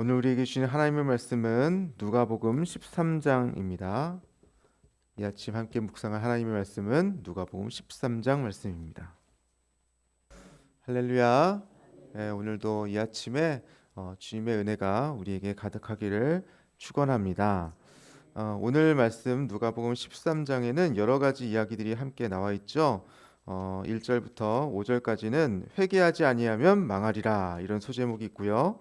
오늘 우리에게 주신 하나님의 말씀은 누가복음 13장입니다. 이 아침 함께 묵상할 하나님의 말씀은 누가복음 13장 말씀입니다. 할렐루야. 오늘도 이 아침에 주님의 은혜가 우리에게 가득하기를 축원합니다. 오늘 말씀 누가복음 13장에는 여러 가지 이야기들이 함께 나와 있죠. 1절부터 5절까지는 회개하지 아니하면 망하리라 이런 소제목이 있고요.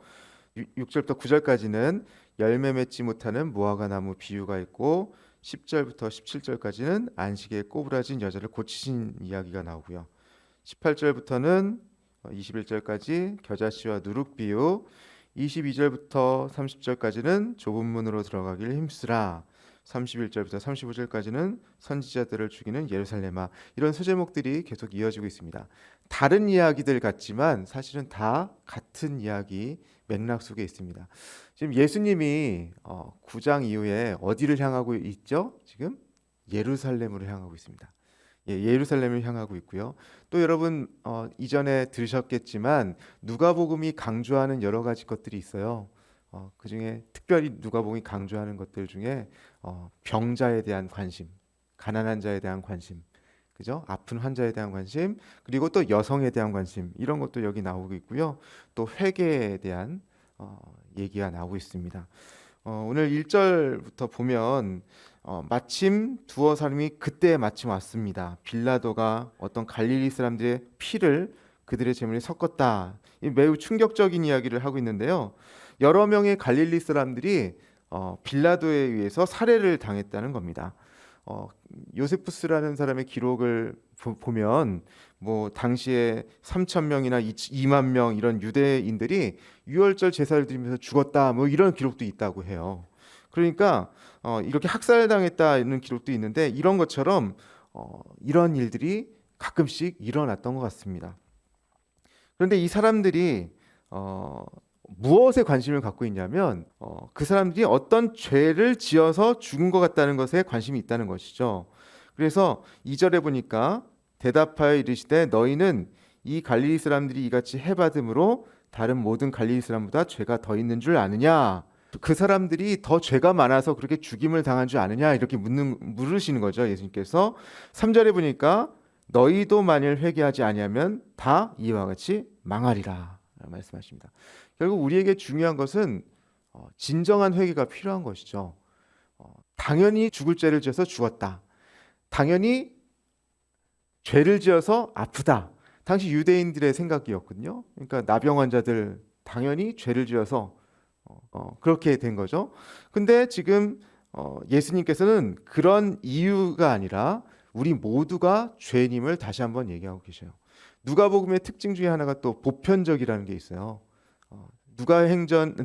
6절부터 9절까지는 열매 맺지 못하는 무화과 나무 비유가 있고 10절부터 17절까지는 안식에 꼬부라진 여자를 고치신 이야기가 나오고요. 18절부터는 21절까지 겨자씨와 누룩 비유, 22절부터 30절까지는 좁은 문으로 들어가길 힘쓰라, 31절부터 35절까지는 선지자들을 죽이는 예루살렘아, 이런 소제목들이 계속 이어지고 있습니다. 다른 이야기들 같지만 사실은 다 같은 이야기 맥락 속에 있습니다. 지금 예수님이 9장 이후에 어디를 향하고 있죠? 지금 예루살렘으로 향하고 있습니다. 예루살렘을 향하고 있고요. 또 여러분 이전에 들으셨겠지만 누가복음이 강조하는 여러 가지 것들이 있어요. 그 중에 특별히 누가복음이 강조하는 것들 중에 병자에 대한 관심, 가난한 자에 대한 관심, 그죠? 아픈 환자에 대한 관심, 그리고 또 여성에 대한 관심, 이런 것도 여기 나오고 있고요. 또 회개에 대한 얘기가 나오고 있습니다. 오늘 1절부터 보면 마침 두어 사람이 그때 마침 왔습니다. 빌라도가 어떤 갈릴리 사람들의 피를 그들의 제물에 섞었다. 매우 충격적인 이야기를 하고 있는데요. 여러 명의 갈릴리 사람들이 빌라도에 의해서 살해를 당했다는 겁니다. 요세푸스라는 사람의 기록을 보면 뭐 당시에 3천 명이나 2만 명 이런 유대인들이 유월절 제사를 드리면서 죽었다, 뭐 이런 기록도 있다고 해요. 그러니까 이렇게 학살당했다는 기록도 있는데 이런 것처럼 이런 일들이 가끔씩 일어났던 것 같습니다. 그런데 이 사람들이 무엇에 관심을 갖고 있냐면 그 사람들이 어떤 죄를 지어서 죽은 것 같다는 것에 관심이 있다는 것이죠. 그래서 2절에 보니까 대답하여 이르시되 너희는 이 갈릴리 사람들이 이같이 해받음으로 다른 모든 갈릴리 사람보다 죄가 더 있는 줄 아느냐? 그 사람들이 더 죄가 많아서 그렇게 죽임을 당한 줄 아느냐? 이렇게 물으시는 거죠. 예수님께서 3절에 보니까 너희도 만일 회개하지 아니하면 다 이와 같이 망하리라 말씀하십니다. 결국 우리에게 중요한 것은 진정한 회개가 필요한 것이죠. 당연히 죽을 죄를 지어서 죽었다. 당연히 죄를 지어서 아프다. 당시 유대인들의 생각이었거든요. 그러니까 나병 환자들 당연히 죄를 지어서 그렇게 된 거죠. 근데 지금 예수님께서는 그런 이유가 아니라 우리 모두가 죄인임을 다시 한번 얘기하고 계셔요. 누가복음의 특징 중에 하나가 또 보편적이라는 게 있어요.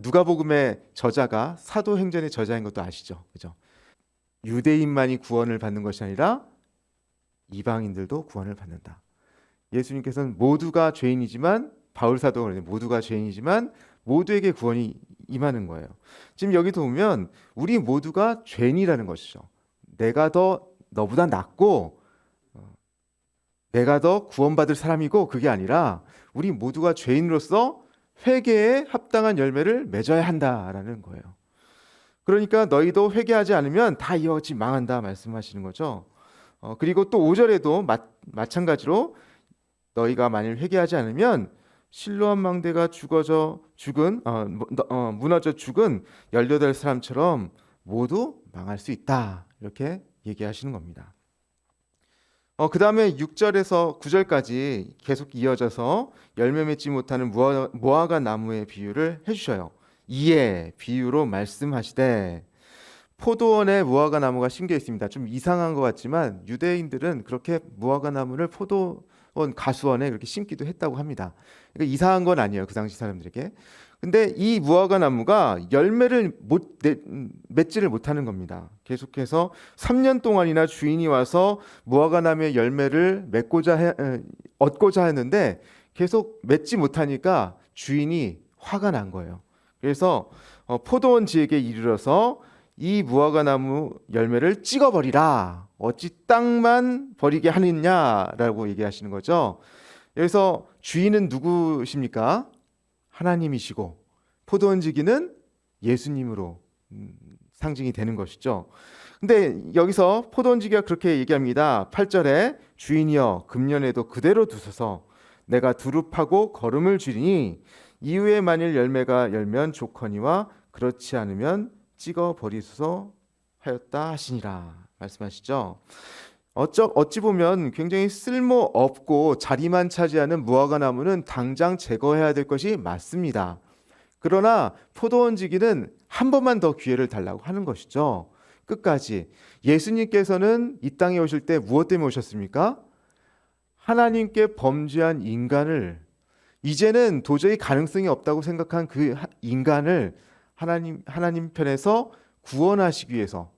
누가복음의 저자가 사도행전의 저자인 것도 아시죠? 그죠? 유대인만이 구원을 받는 것이 아니라 이방인들도 구원을 받는다. 예수님께서는 모두가 죄인이지만 바울 사도가 모두가 죄인이지만 모두에게 구원이 임하는 거예요. 지금 여기도 보면 우리 모두가 죄인이라는 것이죠. 내가 더 너보다 낫고 내가 더 구원받을 사람이고 그게 아니라 우리 모두가 죄인으로서 회개에 합당한 열매를 맺어야 한다라는 거예요. 그러니까 너희도 회개하지 않으면 다 이와 같이 망한다 말씀하시는 거죠. 그리고 또 5절에도 마찬가지로 너희가 만일 회개하지 않으면 실로암 망대가 무너져 죽은 18사람처럼 모두 망할 수 있다. 이렇게 얘기하시는 겁니다. 그 다음에 6절에서 9절까지 계속 이어져서 열매 맺지 못하는 무화과 나무의 비유를 해주셔요. 이에 비유로 말씀하시되 포도원에 무화과 나무가 심겨 있습니다. 좀 이상한 것 같지만 유대인들은 그렇게 무화과 나무를 포도원 가수원에 그렇게 심기도 했다고 합니다. 그러니까 이상한 건 아니에요. 그 당시 사람들에게. 근데 이 무화과 나무가 열매를 맺지를 못하는 겁니다. 계속해서 3년 동안이나 주인이 와서 무화과 나무의 열매를 얻고자 했는데 계속 맺지 못하니까 주인이 화가 난 거예요. 그래서 포도원 지에게 이르러서 이 무화과 나무 열매를 찍어버리라. 어찌 땅만 버리게 하느냐라고 얘기하시는 거죠. 여기서 주인은 누구십니까? 하나님이시고 포도원지기는 예수님으로 상징이 되는 것이죠. 근데 여기서 포도원지기가 그렇게 얘기합니다. 8절에 주인이여 금년에도 그대로 두소서 내가 두릅하고 거름을 줄이니 이후에 만일 열매가 열면 좋거니와 그렇지 않으면 찍어 버리소서 하였다 하시니라 말씀하시죠. 어찌 보면 굉장히 쓸모없고 자리만 차지하는 무화과 나무는 당장 제거해야 될 것이 맞습니다. 그러나 포도원지기는 한 번만 더 기회를 달라고 하는 것이죠. 끝까지. 예수님께서는 이 땅에 오실 때 무엇 때문에 오셨습니까? 하나님께 범죄한 인간을, 이제는 도저히 가능성이 없다고 생각한 그 인간을 하나님 편에서 구원하시기 위해서,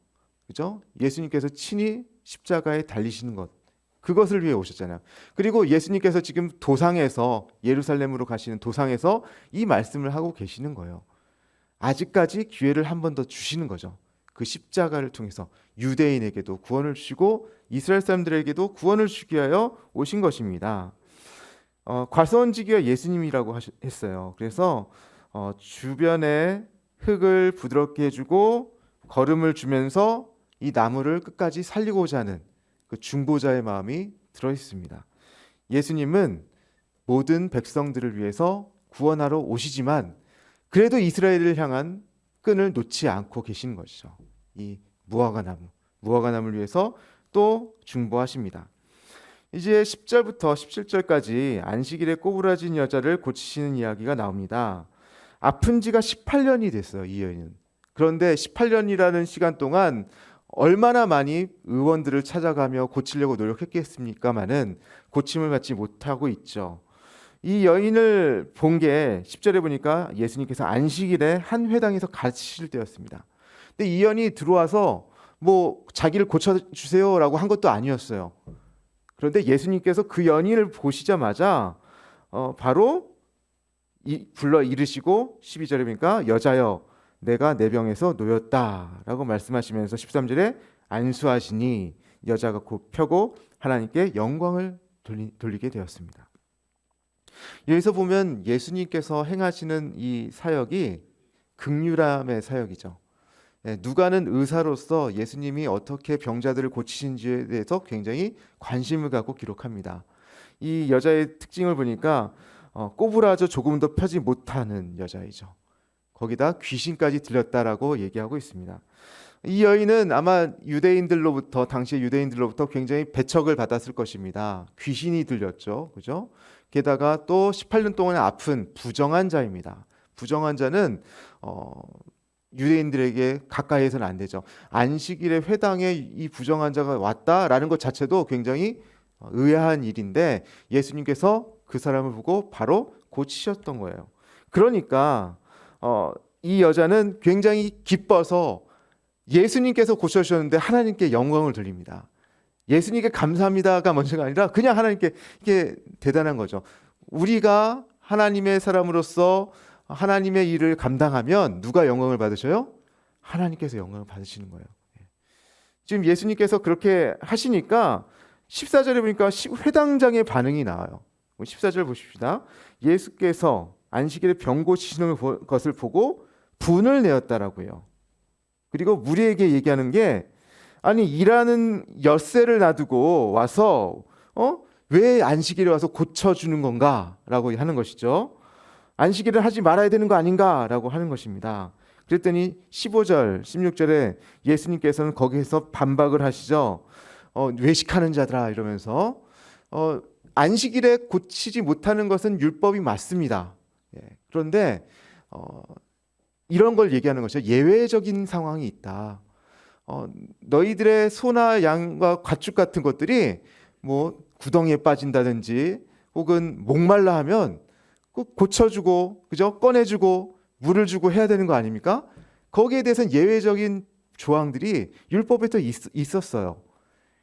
그죠? 예수님께서 친히 십자가에 달리시는 것, 그것을 위해 오셨잖아요. 그리고 예수님께서 지금 도상에서, 예루살렘으로 가시는 도상에서 이 말씀을 하고 계시는 거예요. 아직까지 기회를 한 번 더 주시는 거죠. 그 십자가를 통해서 유대인에게도 구원을 주시고 이스라엘 사람들에게도 구원을 주기 위하여 오신 것입니다. 과수원지기가 예수님이라고 했어요. 그래서 주변에 흙을 부드럽게 해주고 거름을 주면서 이 나무를 끝까지 살리고자 하는 그 중보자의 마음이 들어 있습니다. 예수님은 모든 백성들을 위해서 구원하러 오시지만 그래도 이스라엘을 향한 끈을 놓지 않고 계시는 것이죠. 이 무화과나무를 위해서 또 중보하십니다. 이제 10절부터 17절까지 안식일에 꼬부라진 여자를 고치시는 이야기가 나옵니다. 아픈 지가 18년이 됐어요, 이 여인은. 그런데 18년이라는 시간 동안 얼마나 많이 의원들을 찾아가며 고치려고 노력했겠습니까마는 고침을 받지 못하고 있죠. 이 여인을 본 게 10절에 보니까 예수님께서 안식일에 한 회당에서 가르치실 때였습니다. 근데 이 여인이 들어와서 뭐 자기를 고쳐주세요라고 한 것도 아니었어요. 그런데 예수님께서 그 여인을 보시자마자 바로 불러 이르시고 12절에 보니까 여자여 내가 내 병에서 놓였다라고 말씀하시면서 13절에 안수하시니 여자가 곧 펴고 하나님께 영광을 돌리게 되었습니다. 여기서 보면 예수님께서 행하시는 이 사역이 긍휼함의 사역이죠. 누가는 의사로서 예수님이 어떻게 병자들을 고치신지에 대해서 굉장히 관심을 갖고 기록합니다. 이 여자의 특징을 보니까 꼬부라져 조금도 펴지 못하는 여자이죠. 거기다 귀신까지 들렸다라고 얘기하고 있습니다. 이 여인은 아마 당시의 유대인들로부터 굉장히 배척을 받았을 것입니다. 귀신이 들렸죠, 그죠? 게다가 또 18년 동안 아픈 부정한 자입니다. 부정한 자는 유대인들에게 가까이해서는 안 되죠. 안식일에 회당에 이 부정한 자가 왔다라는 것 자체도 굉장히 의아한 일인데 예수님께서 그 사람을 보고 바로 고치셨던 거예요. 그러니까 이 여자는 굉장히 기뻐서 예수님께서 고쳐주셨는데 하나님께 영광을 돌립니다. 예수님께 감사합니다가 먼저가 아니라 그냥 하나님께 이게 대단한 거죠. 우리가 하나님의 사람으로서 하나님의 일을 감당하면 누가 영광을 받으셔요? 하나님께서 영광을 받으시는 거예요. 지금 예수님께서 그렇게 하시니까 14절에 보니까 회당장의 반응이 나와요. 14절 보십시다. 예수께서 안식일에 병 고치시는 것을 보고 분을 내었다라고 해요. 그리고 무리에게 얘기하는 게 아니 일하는 엿새를 놔두고 와서 왜 안식일에 와서 고쳐주는 건가? 라고 하는 것이죠. 안식일을 하지 말아야 되는 거 아닌가? 라고 하는 것입니다. 그랬더니 15절, 16절에 예수님께서는 거기에서 반박을 하시죠. 외식하는 자들아 이러면서 안식일에 고치지 못하는 것은 율법이 맞습니다. 그런데 이런 걸 얘기하는 것이죠. 예외적인 상황이 있다. 너희들의 소나 양과 가축 같은 것들이 뭐 구덩이에 빠진다든지 혹은 목말라 하면 꼭 고쳐주고 그죠? 꺼내주고 물을 주고 해야 되는 거 아닙니까? 거기에 대해서는 예외적인 조항들이 율법에 또 있었어요.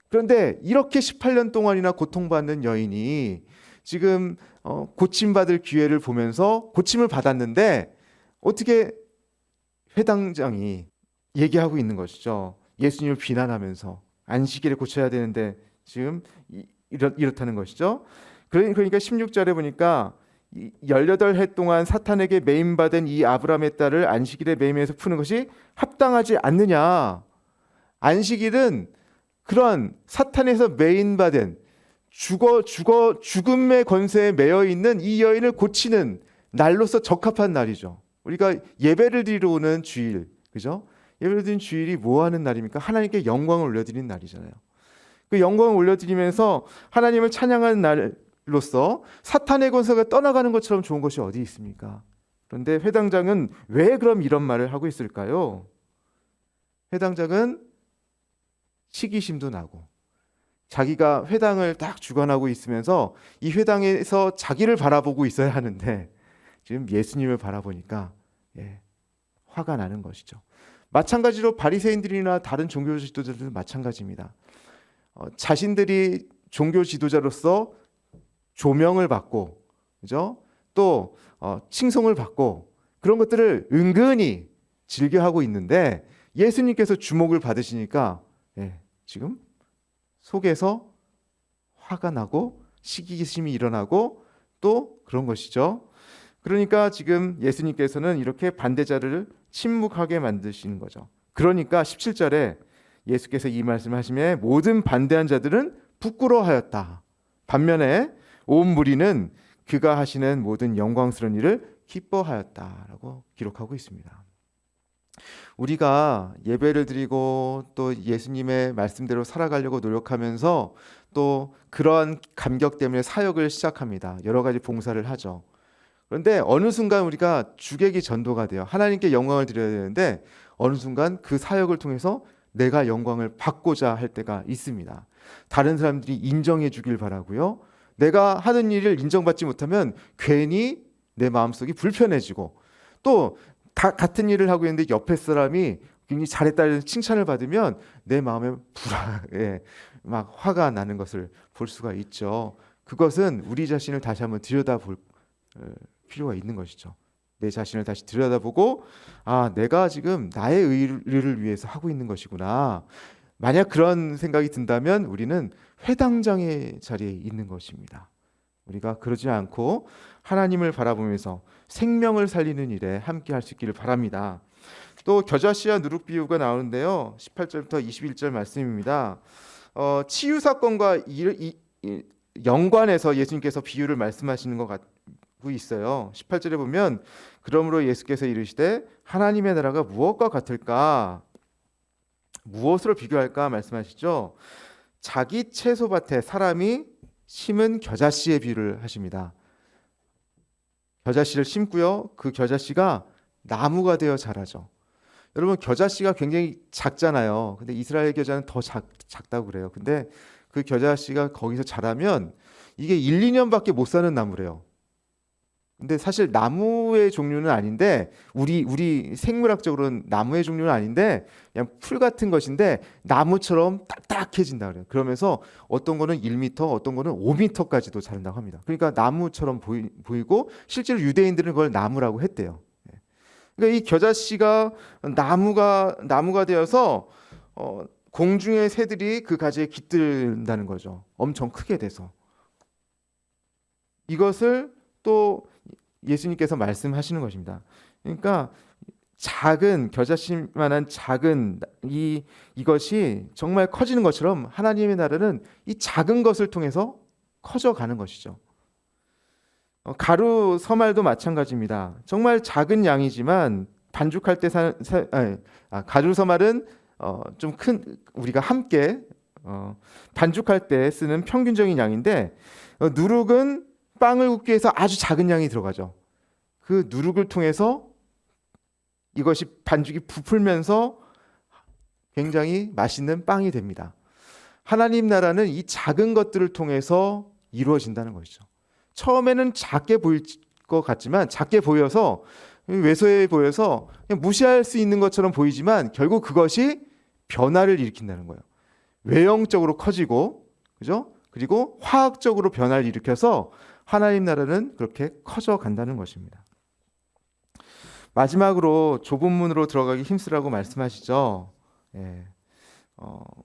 그런데 이렇게 18년 동안이나 고통받는 여인이 지금 고침받을 기회를 보면서 고침을 받았는데 어떻게 회당장이 얘기하고 있는 것이죠. 예수님을 비난하면서 안식일에 고쳐야 되는데 지금 이렇다는 것이죠. 그러니까 16절에 보니까 18해 동안 사탄에게 매임받은 이 아브라함의 딸을 안식일에 매임해서 푸는 것이 합당하지 않느냐. 안식일은 그런 사탄에서 매인받은 죽음의 권세에 매여 있는 이 여인을 고치는 날로서 적합한 날이죠. 우리가 예배를 드리러 오는 주일, 그죠? 예배를 드리는 주일이 뭐 하는 날입니까? 하나님께 영광을 올려드리는 날이잖아요. 그 영광을 올려드리면서 하나님을 찬양하는 날로서 사탄의 권세가 떠나가는 것처럼 좋은 것이 어디 있습니까? 그런데 회당장은 왜 그럼 이런 말을 하고 있을까요? 회당장은 시기심도 나고 자기가 회당을 딱 주관하고 있으면서 이 회당에서 자기를 바라보고 있어야 하는데 지금 예수님을 바라보니까 화가 나는 것이죠. 마찬가지로 바리새인들이나 다른 종교 지도자들도 마찬가지입니다. 자신들이 종교 지도자로서 조명을 받고, 그죠? 또 칭송을 받고 그런 것들을 은근히 즐겨하고 있는데 예수님께서 주목을 받으시니까 지금 속에서 화가 나고 시기심이 일어나고 또 그런 것이죠. 그러니까 지금 예수님께서는 이렇게 반대자를 침묵하게 만드시는 거죠. 그러니까 17절에 예수께서 이 말씀을 하시며 모든 반대한 자들은 부끄러워하였다. 반면에 온 무리는 그가 하시는 모든 영광스러운 일을 기뻐하였다라고 기록하고 있습니다. 우리가 예배를 드리고 또 예수님의 말씀대로 살아가려고 노력하면서 또 그러한 감격 때문에 사역을 시작합니다. 여러 가지 봉사를 하죠. 그런데 어느 순간 우리가 주객이 전도가 돼요. 하나님께 영광을 드려야 되는데 어느 순간 그 사역을 통해서 내가 영광을 받고자 할 때가 있습니다. 다른 사람들이 인정해 주길 바라고요. 내가 하는 일을 인정받지 못하면 괜히 내 마음속이 불편해지고 또 같은 일을 하고 있는데 옆에 사람이 굉장히 잘했다는 칭찬을 받으면 내 마음에 막 화가 나는 것을 볼 수가 있죠. 그것은 우리 자신을 다시 한번 들여다볼 필요가 있는 것이죠. 내 자신을 다시 들여다보고 내가 지금 나의 의를 위해서 하고 있는 것이구나. 만약 그런 생각이 든다면 우리는 회당장의 자리에 있는 것입니다. 우리가 그러지 않고 하나님을 바라보면서 생명을 살리는 일에 함께 할 수 있기를 바랍니다. 또 겨자씨와 누룩 비유가 나오는데요. 18절부터 21절 말씀입니다. 치유 사건과 연관해서 예수님께서 비유를 말씀하시는 것 같고 있어요. 18절에 보면 그러므로 예수께서 이르시되 하나님의 나라가 무엇과 같을까? 무엇으로 비교할까 말씀하시죠. 자기 채소밭에 사람이 심은 겨자씨의 비유를 하십니다. 겨자씨를 심고요. 그 겨자씨가 나무가 되어 자라죠. 여러분 겨자씨가 굉장히 작잖아요. 근데 이스라엘 겨자는 더 작다고 그래요. 근데 그 겨자씨가 거기서 자라면 이게 1, 2년밖에 못 사는 나무래요. 근데 사실 나무의 종류는 아닌데 우리 생물학적으로는 나무의 종류는 아닌데 그냥 풀 같은 것인데 나무처럼 딱딱해진다 그래요. 그러면서 어떤 거는 1m, 어떤 거는 5m까지도 자란다고 합니다. 그러니까 나무처럼 보이고 실제로 유대인들은 그걸 나무라고 했대요. 그러니까 이 겨자씨가 나무가 되어서 공중의 새들이 그 가지에 깃든다는 거죠. 엄청 크게 돼서. 이것을 또 예수님께서 말씀하시는 것입니다. 그러니까 작은 겨자씨만한 작은 이것이 정말 커지는 것처럼 하나님의 나라는 이 작은 것을 통해서 커져가는 것이죠. 가루 서말도 마찬가지입니다. 정말 작은 양이지만 반죽할 때 가루 서말은 좀 큰 우리가 함께 반죽할 때 쓰는 평균적인 양인데 누룩은 빵을 굽기 위해서 아주 작은 양이 들어가죠. 그 누룩을 통해서 이것이 반죽이 부풀면서 굉장히 맛있는 빵이 됩니다. 하나님 나라는 이 작은 것들을 통해서 이루어진다는 것이죠. 처음에는 작게 보일 것 같지만 작게 보여서 왜소해 보여서 그냥 무시할 수 있는 것처럼 보이지만 결국 그것이 변화를 일으킨다는 거예요. 외형적으로 커지고, 그죠? 그리고 화학적으로 변화를 일으켜서 하나님 나라는 그렇게 커져 간다는 것입니다. 마지막으로 좁은 문으로 들어가기 힘쓰라고 말씀하시죠.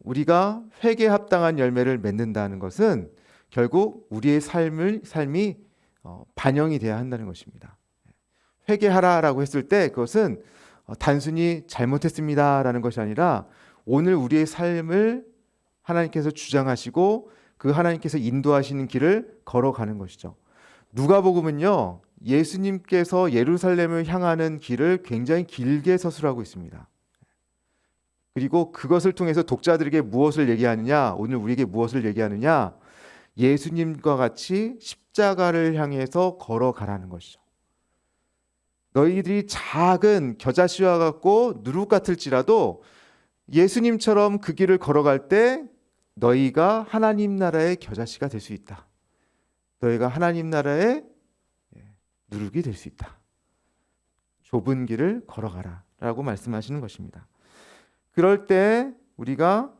우리가 회개에 합당한 열매를 맺는다는 것은 결국 우리의 삶이 반영이 돼야 한다는 것입니다. 회개하라라고 했을 때 그것은 단순히 잘못했습니다라는 것이 아니라 오늘 우리의 삶을 하나님께서 주장하시고 그 하나님께서 인도하시는 길을 걸어가는 것이죠. 누가복음은요, 예수님께서 예루살렘을 향하는 길을 굉장히 길게 서술하고 있습니다. 그리고 그것을 통해서 독자들에게 무엇을 얘기하느냐, 오늘 우리에게 무엇을 얘기하느냐, 예수님과 같이 십자가를 향해서 걸어가라는 것이죠. 너희들이 작은 겨자씨와 같고 누룩 같을지라도 예수님처럼 그 길을 걸어갈 때 너희가 하나님 나라의 겨자씨가 될 수 있다. 너희가 하나님 나라의 누룩이 될 수 있다. 좁은 길을 걸어가라 라고 말씀하시는 것입니다. 그럴 때 우리가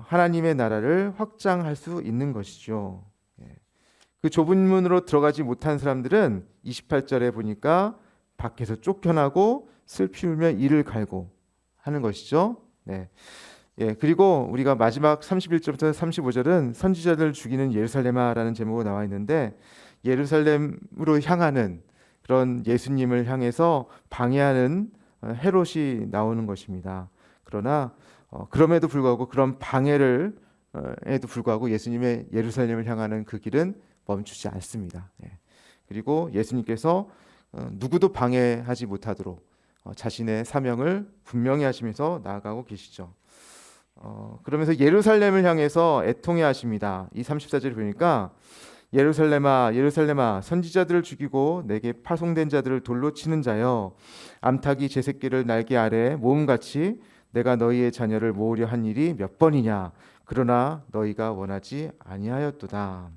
하나님의 나라를 확장할 수 있는 것이죠. 그 좁은 문으로 들어가지 못한 사람들은 28절에 보니까 밖에서 쫓겨나고 슬피 울며 이를 갈고 하는 것이죠. 네. 그리고 우리가 마지막 31절부터 35절은 선지자들 죽이는 예루살렘아라는 제목으로 나와 있는데, 예루살렘으로 향하는 그런 예수님을 향해서 방해하는 헤롯이 나오는 것입니다. 그러나 그럼에도 불구하고 그런 방해를 에도 불구하고 예수님의 예루살렘을 향하는 그 길은 멈추지 않습니다. 그리고 예수님께서 누구도 방해하지 못하도록 자신의 사명을 분명히 하시면서 나아가고 계시죠. 그러면서 예루살렘을 향해서 애통해 하십니다. 이 34절을 보니까 예루살렘아 예루살렘아 선지자들을 죽이고 내게 파송된 자들을 돌로 치는 자여, 암탉이 제 새끼를 날개 아래 모음같이 내가 너희의 자녀를 모으려 한 일이 몇 번이냐, 그러나 너희가 원하지 아니하였도다.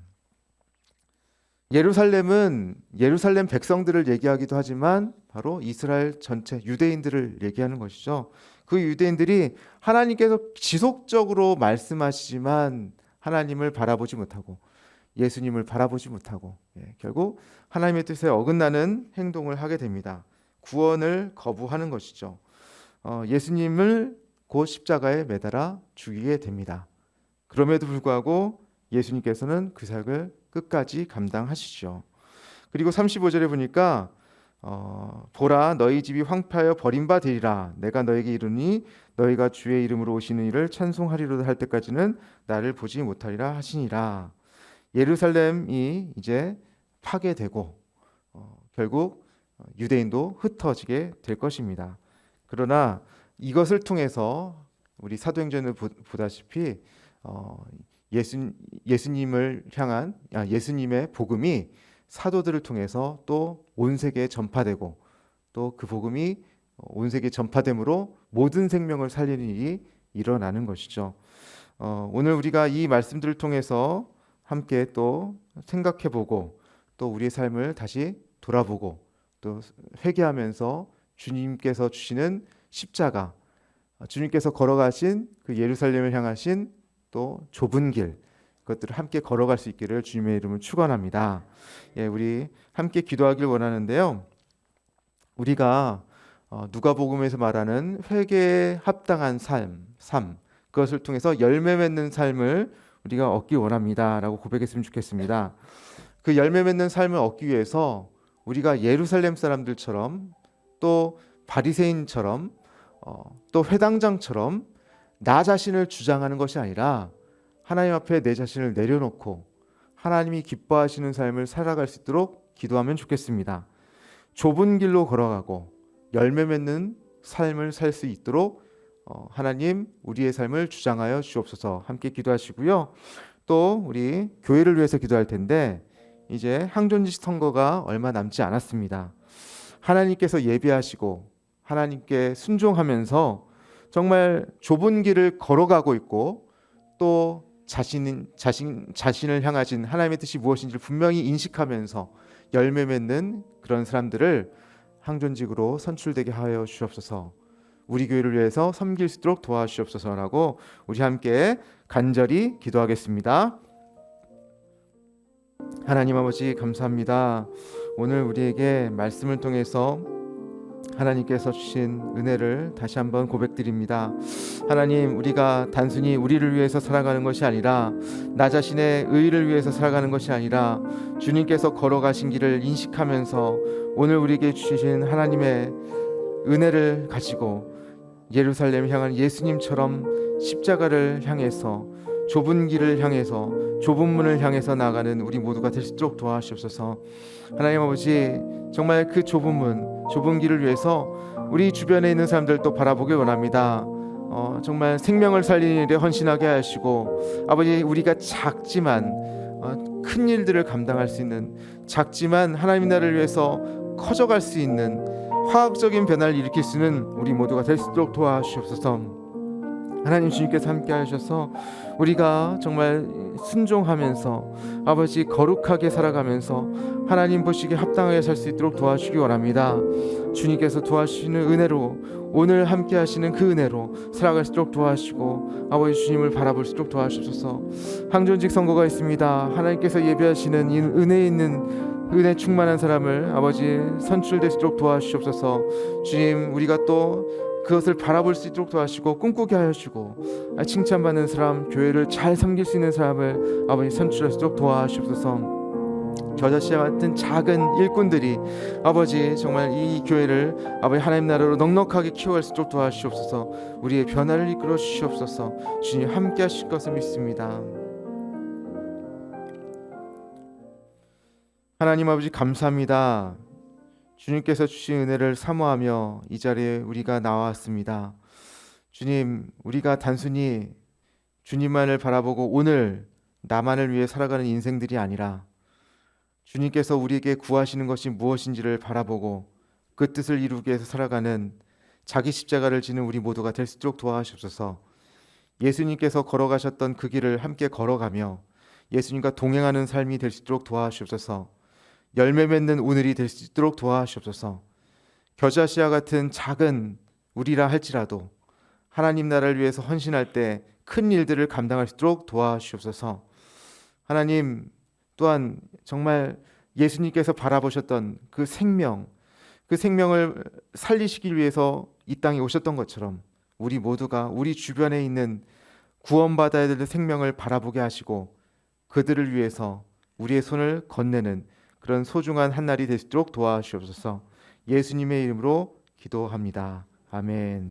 예루살렘은 예루살렘 백성들을 얘기하기도 하지만 바로 이스라엘 전체 유대인들을 얘기하는 것이죠. 그 유대인들이 하나님께서 지속적으로 말씀하시지만 하나님을 바라보지 못하고 예수님을 바라보지 못하고 결국 하나님의 뜻에 어긋나는 행동을 하게 됩니다. 구원을 거부하는 것이죠. 예수님을 곧 십자가에 매달아 죽이게 됩니다. 그럼에도 불구하고 예수님께서는 그 사역을 끝까지 감당하시죠. 그리고 35절에 보니까 보라 너희 집이 황폐하여 버림받으리라, 내가 너에게 이르니 너희가 주의 이름으로 오시는 이를 찬송하리로다 할 때까지는 나를 보지 못하리라 하시니라. 예루살렘이 이제 파괴되고 결국 유대인도 흩어지게 될 것입니다. 그러나 이것을 통해서 우리 사도행전을 보다시피 예수님을 향한 예수님의 복음이 사도들을 통해서 또 온 세계에 전파되고 또 그 복음이 온 세계에 전파됨으로 모든 생명을 살리는 일이 일어나는 것이죠. 오늘 우리가 이 말씀들을 통해서 함께 또 생각해보고 또 우리의 삶을 다시 돌아보고 또 회개하면서 주님께서 주시는 십자가, 주님께서 걸어가신 그 예루살렘을 향하신 또 좁은 길, 그것들을 함께 걸어갈 수 있기를 주님의 이름을 축원합니다. 우리 함께 기도하길 원하는데요. 우리가 누가복음에서 말하는 회개에 합당한 삶, 그것을 통해서 열매 맺는 삶을 우리가 얻기 원합니다라고 고백했으면 좋겠습니다. 그 열매 맺는 삶을 얻기 위해서 우리가 예루살렘 사람들처럼 또 바리새인처럼 또 회당장처럼 나 자신을 주장하는 것이 아니라 하나님 앞에 내 자신을 내려놓고 하나님이 기뻐하시는 삶을 살아갈 수 있도록 기도하면 좋겠습니다. 좁은 길로 걸어가고 열매 맺는 삶을 살 수 있도록 하나님 우리의 삶을 주장하여 주옵소서. 함께 기도하시고요. 또 우리 교회를 위해서 기도할 텐데 이제 항존지 선거가 얼마 남지 않았습니다. 하나님께서 예비하시고 하나님께 순종하면서 정말 좁은 길을 걸어가고 있고 또 자신을 향하신 하나님의 뜻이 무엇인지를 분명히 인식하면서 열매 맺는 그런 사람들을 항존직으로 선출되게 하여 주옵소서. 우리 교회를 위해서 섬길 수 있도록 도와주시옵소서라고 우리 함께 간절히 기도하겠습니다. 하나님 아버지 감사합니다. 오늘 우리에게 말씀을 통해서 하나님께서 주신 은혜를 다시 한번 고백드립니다. 하나님, 우리가 단순히 우리를 위해서 살아가는 것이 아니라 나 자신의 의의를 위해서 살아가는 것이 아니라 주님께서 걸어가신 길을 인식하면서 오늘 우리에게 주신 하나님의 은혜를 가지고 예루살렘을 향한 예수님처럼 십자가를 향해서 좁은 길을 향해서 좁은 문을 향해서 나가는 우리 모두가 될 수 있도록 도와주옵소서. 하나님 아버지, 정말 그 좁은 문, 좁은 길을 위해서 우리 주변에 있는 사람들도 바라보기 원합니다. 정말 생명을 살리는 일에 헌신하게 하시고, 아버지, 우리가 작지만 큰 일들을 감당할 수 있는, 작지만 하나님 나라를 위해서 커져갈 수 있는 화학적인 변화를 일으킬 수 있는 우리 모두가 될 수 있도록 도와주옵소서. 하나님, 주님께서 함께 하셔서 우리가 정말 순종하면서 아버지 거룩하게 살아가면서 하나님 보시기에 합당하게 살 수 있도록 도와주시기 원합니다. 주님께서 도와주시는 은혜로, 오늘 함께 하시는 그 은혜로 살아갈 수 있도록 도와주시고, 아버지 주님을 바라볼 수 있도록 도와주셔서 항존직 선거가 있습니다. 하나님께서 예배하시는 이 은혜 있는, 은혜 충만한 사람을 아버지 선출될 수 있도록 도와주시옵소서. 주님, 우리가 또 그것을 바라볼 수 있도록 도와주시고 꿈꾸게 하시고, 칭찬받는 사람, 교회를 잘 섬길 수 있는 사람을 아버지 선출할 수 있도록 도와주옵소서. 겨자 씨와 같은 작은 일꾼들이 아버지 정말 이 교회를 아버지 하나님 나라로 넉넉하게 키워갈 수 있도록 도와주시옵소서. 우리의 변화를 이끌어 주시옵소서. 주님 함께 하실 것을 믿습니다. 하나님 아버지, 감사합니다. 주님께서 주신 은혜를 사모하며 이 자리에 우리가 나왔습니다. 주님, 우리가 단순히 주님만을 바라보고 오늘 나만을 위해 살아가는 인생들이 아니라 주님께서 우리에게 구하시는 것이 무엇인지를 바라보고 그 뜻을 이루기 위해서 살아가는 자기 십자가를 지는 우리 모두가 될 수 있도록 도와주옵소서. 예수님께서 걸어가셨던 그 길을 함께 걸어가며 예수님과 동행하는 삶이 될 수 있도록 도와주옵소서. 열매 맺는 오늘이 될 수 있도록 도와주옵소서. 겨자 씨와 같은 작은 우리라 할지라도 하나님 나라를 위해서 헌신할 때 큰 일들을 감당할 수 있도록 도와주옵소서. 하나님, 또한 정말 예수님께서 바라보셨던 그 생명을 살리시기 위해서 이 땅에 오셨던 것처럼 우리 모두가 우리 주변에 있는 구원받아야 될 생명을 바라보게 하시고 그들을 위해서 우리의 손을 건네는 그런 소중한 한 날이 될 수 있도록 도와주옵소서. 예수님의 이름으로 기도합니다. 아멘.